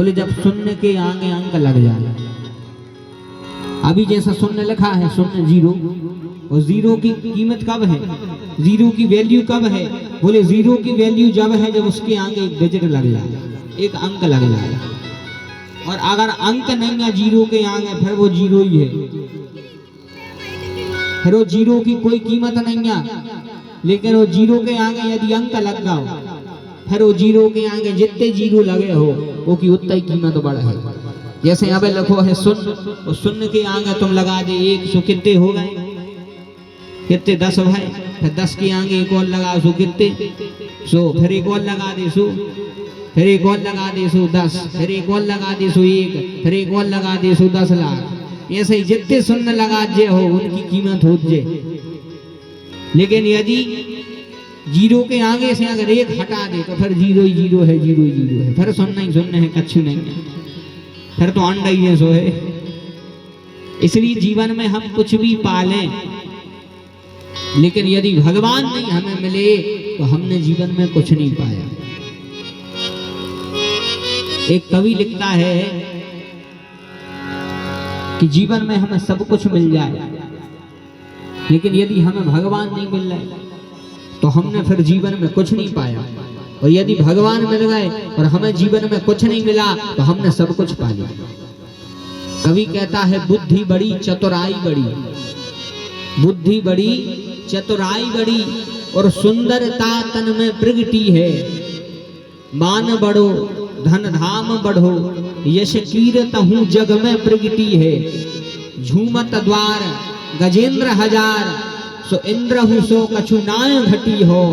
बोले जब शून्य के आगे अंक लग जाए, अभी जैसा शून्य लिखा है शून्य जीरो, और जीरो की कीमत कब है, जीरो की वैल्यू कब है? बोले जीरो की वैल्यू जब है जब उसके आगे एक डिजिट लग जाए, एक अंक लग जाए। और अगर अंक नहीं है जीरो के आगे फिर वो जीरो ही है, फिर वो जीरो की कोई कीमत नहीं है। लेकिन वो जीरो के आगे यदि अंक लग जाओ फिर वो जीरो के आगे जितने जीरो लगे हो वो की उतना ही कीमत बढ़ है। जैसे अब लिखो है शून्य, और शून्य के आगे तुम लगा दे एक, सो कितने हो गए, कितने 10 भाई, फिर 10 के आगे एक और लगा सो कितने 100, फिर एक और लगा दे 100, फिर एक और लगा दे 110, फिर एक और लगा दे 101, फिर एक और लगा दे 10 लाख। ऐसे ही जितने शून्य लगा जे हो उनकी कीमत हो जे। लेकिन यदि जीरो के आगे से अगर एक हटा दे तो फिर जीरो ही जीरो है, जीरो ही जीरो है, फिर शून्य ही शून्य है, कछु नहीं है, फिर तो अंडा ही है, सो है। इसलिए जीवन में हम कुछ भी पालें, लेकिन यदि भगवान नहीं हमें मिले तो हमने जीवन में कुछ नहीं पाया। एक कवि लिखता है कि जीवन में हमें सब कुछ मिल जाए, लेकिन यदि हमें भगवान नहीं मिल रहा तो हमने फिर जीवन में कुछ नहीं पाया। और यदि भगवान मिल गए और हमें जीवन में कुछ नहीं मिला तो हमने सब कुछ पा लिया। कवि कहता है बुद्धि बड़ी चतुराई बड़ी, बुद्धि बड़ी चतुराई बड़ी, और सुंदरता तन में प्रगटी है। मान बढ़ो धन धाम बढ़ो, यश कीरत हूँ जग में प्रगटी है। झूमत द्वार गजेंद्र हजार, सो इंद्र हूँ सो कछु नाय घटी हो।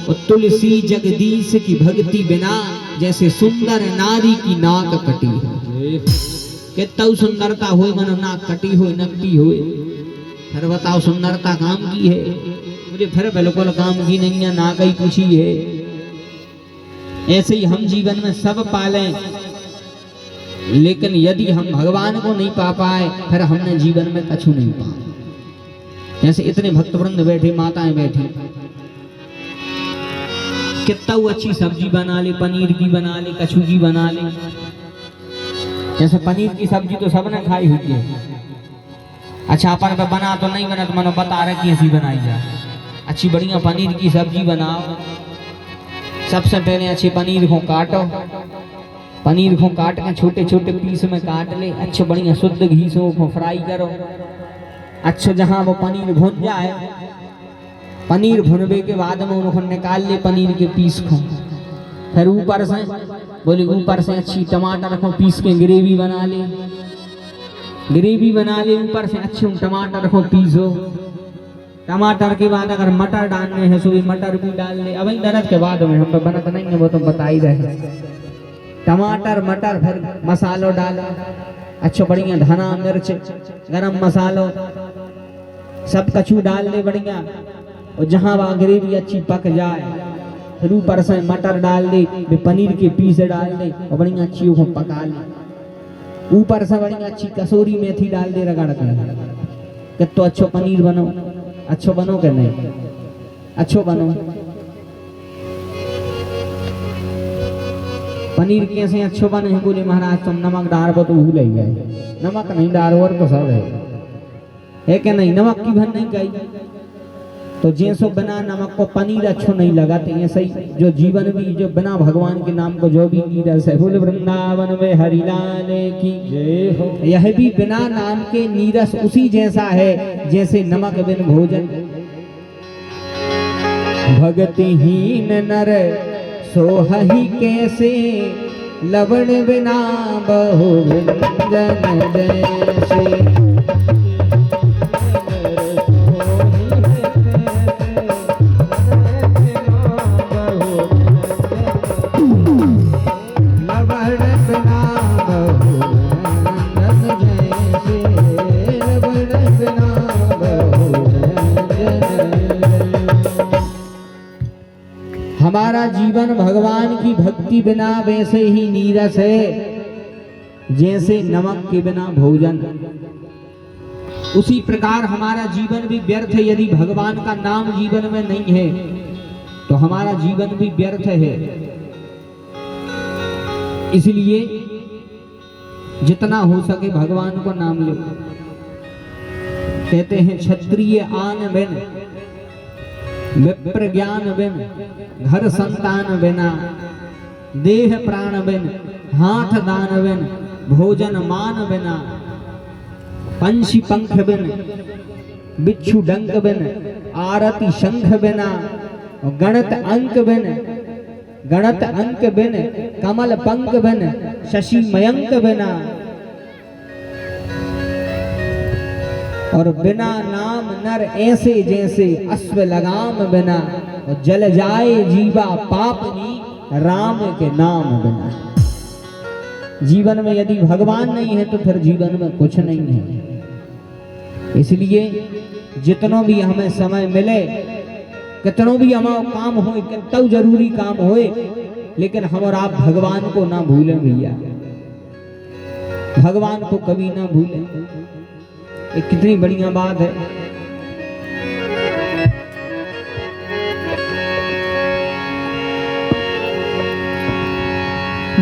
और तुलसी जगदीश की भक्ति बिना, जैसे सुंदर नारी की नाक कटी हो। कितना सुंदरता हो मनो नाक कटी हो नकटी हो। फिर बताओ सुंदरता काम की है? मुझे फिर बिल्कुल काम की नहीं है, नाक ही कुछ ही है। ऐसे ही हम जीवन में सब पालें, लेकिन यदि हम भगवान को नहीं पा पाए फिर हमने जीवन में कछु नहीं पा। जैसे इतने भक्तवृंद बैठे, माताएं बैठी, कितना अच्छी सब्जी बना ले, पनीर की बना ले, कछु की बना ले। जैसे पनीर की सब्जी तो सबने खाई हुई है। अच्छा अपन पे बना तो नहीं बना तो मनो बता रहे कि ऐसी बनाई जाए। अच्छी बढ़िया पनीर की सब्जी बनाओ। सबसे पहले अच्छे पनीर को काटो, पनीर को काट के छोटे छोटे पीस में काट ले। अच्छे बढ़िया शुद्ध घी से वो फ्राई करो। अच्छा जहाँ वो पनीर भुन जाए, पनीर भुनबे के बाद में उनको निकाल ले पनीर के पीस को। फिर ऊपर से बोले ऊपर से अच्छी टमाटर को पीस के ग्रेवी बना ले, ग्रेवी बना ले। ऊपर से अच्छे टमाटर को पीसो। टमाटर के बाद अगर मटर डालने हैं तो भी मटर भी डाल ले। अब दर्द के बाद में हम तो बनत नहीं है, वो तो बता ही रहे। टमाटर मटर फिर मसालो डालो, अच्छा बढ़िया धना मिर्च गरम मसालो सब कछु डाल ले बढ़िया। और जहाँ वहाँ ग्रेवी अच्छी पक जाए फिर ऊपर से मटर डाल दे, पनीर के पीस डाल दे और बढ़िया अच्छी वो पका ले। ऊपर से बढ़िया अच्छी कसूरी मेथी डाल दे रगड़ के। तो अच्छो पनीर बनो, अच्छो बनो के नहीं अच्छो बनो। पनीर कैसे अच्छो बने हैं? बोले महाराज तुम नमक डाल तो भूल ही गए। नमक नहीं डालो और तो सब है कि नहीं? नमक की भन नहीं गई तो जैसो बिना नमक को पनीर अच्छो नहीं लगा। तो ऐसे ही जो जीवन भी जो बिना भगवान के नाम को जो भी नीरस है, बोले वृंदावन में हरिलाल की जय हो। यह भी बिना नाम के नीरस उसी जैसा है जैसे नमक बिन भोजन। भगतिहीन नर सोहहि कैसे, लवण बिना बहु व्यंजन जैसे। हमारा जीवन भगवान की भक्ति बिना वैसे ही नीरस है जैसे नमक के बिना भोजन। उसी प्रकार हमारा जीवन भी व्यर्थ है। यदि भगवान का नाम जीवन में नहीं है तो हमारा जीवन भी व्यर्थ है। इसलिए जितना हो सके भगवान को नाम लो। कहते हैं क्षत्रिय आन बिन विप्र ज्ञान बिन, घर संतान बिना, देह प्राण बिन, हाथ दान बिन, भोजन मान बिना, पंछी पंख बिन, बिच्छू डंक बिन, आरती शंख बिना, गणत अंक बिन, गणत अंक बिन, कमल पंक बिन, शशि मयंक बिना, और बिना नाम नर ऐसे जैसे अश्व लगाम बिना, और जल जाए जीवा पापनी राम के नाम बिना। जीवन में यदि भगवान नहीं है तो फिर जीवन में कुछ नहीं है। इसलिए जितनो भी हमें समय मिले, कितनो भी हमारा काम हो, कितना जरूरी काम होए, लेकिन हम और आप भगवान को ना भूलें भैया, भगवान को कभी ना भूलें। एक कितनी बढ़िया बात है।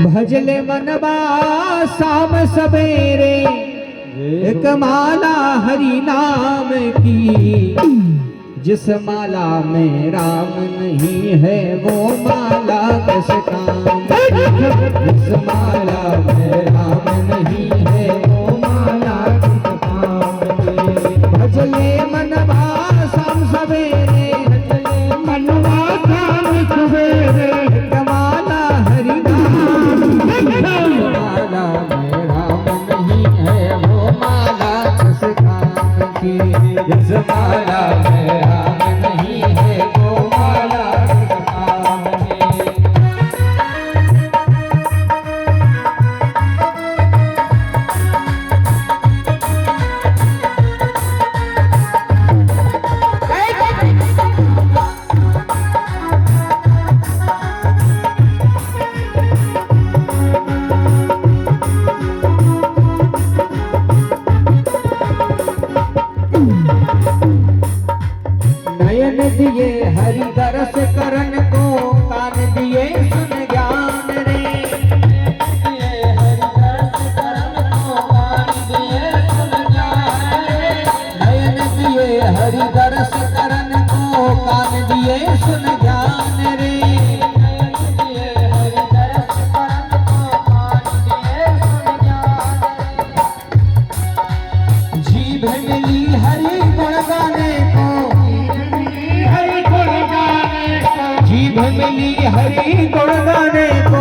भजले मनवा शाम सवेरे, एक माला हरि नाम की, जिस माला में राम नहीं है वो माला किस काम की, जिस माला में राम नहीं है वो माला किस काम की। भजले मनवा शाम सवेरे, भजले मनवा शाम सवेरे, एक माला हरि नाम की, माला में राम नहीं है वो माला किस काम की, जिस माला में राम नहीं है वो माला किस काम की। नयन दिए हरि दरस करन को, कान दिए सुन ज्ञान रे, नयन दिए हरि दरस करन को, कान दिए सुन ज्ञान रे, नयन दिए हरि दरस करन को, कान दिए सुन ज्ञान रे। जीभ मिली हरि गुण गाने को, जीभ मिली हरि गुण गाने को,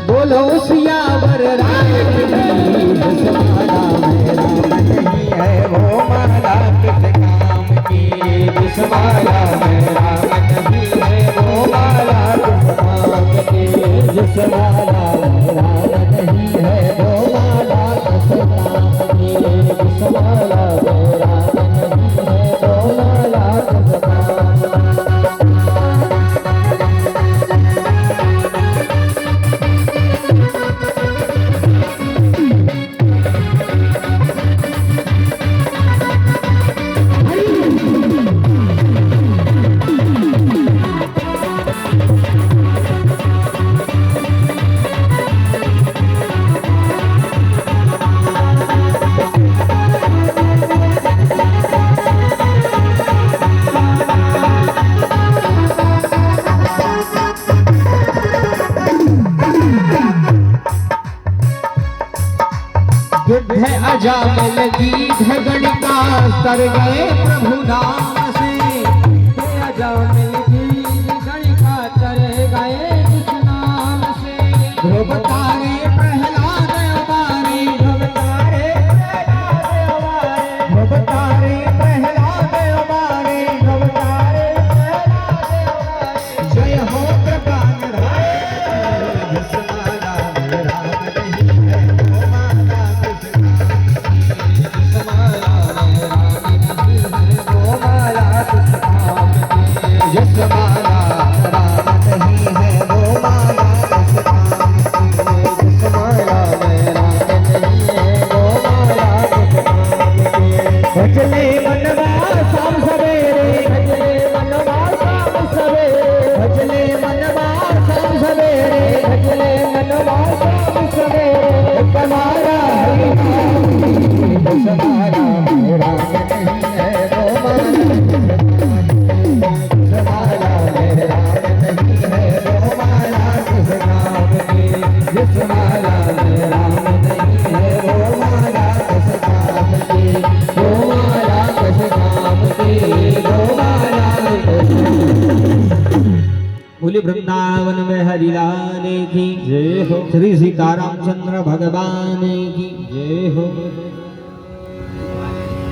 बोलो सियावर रामचंद्र, जिस माला में राम नहीं है वो माला किस काम की, जिस माला में राम नहीं है वो माला किस काम की, जिस माला में राम नहीं है वो माला किस काम की, जिस माला में राम नहीं है वो माला किस काम की। युद्ध अजामिल गीध गणिका, तर गए प्रभु नाम से, अजामिल गीध गणिका, तर गए जिस नाम से। ध्रुव तारे प्रहलाद अवारे, ध्रुव तारे प्रहलाद अवारे, ध्रुव तारे प्रहलाद अवारे, ध्रुव तारे प्रहलाद अवारे। जय हो कृपा निधान, जिस माला में राम नहीं है वो माला किस काम की, जिस माला में राम नहीं है वो माला में राम नहीं है वो माला में राम नहीं है वो माला किस काम की जिस माला में राम नहीं है वो माला किस काम की वो माला किस काम की वो माला बोले वृंदावन में हरिलाल की जय हो श्री सीताराम चंद्र भगवान की जय हो।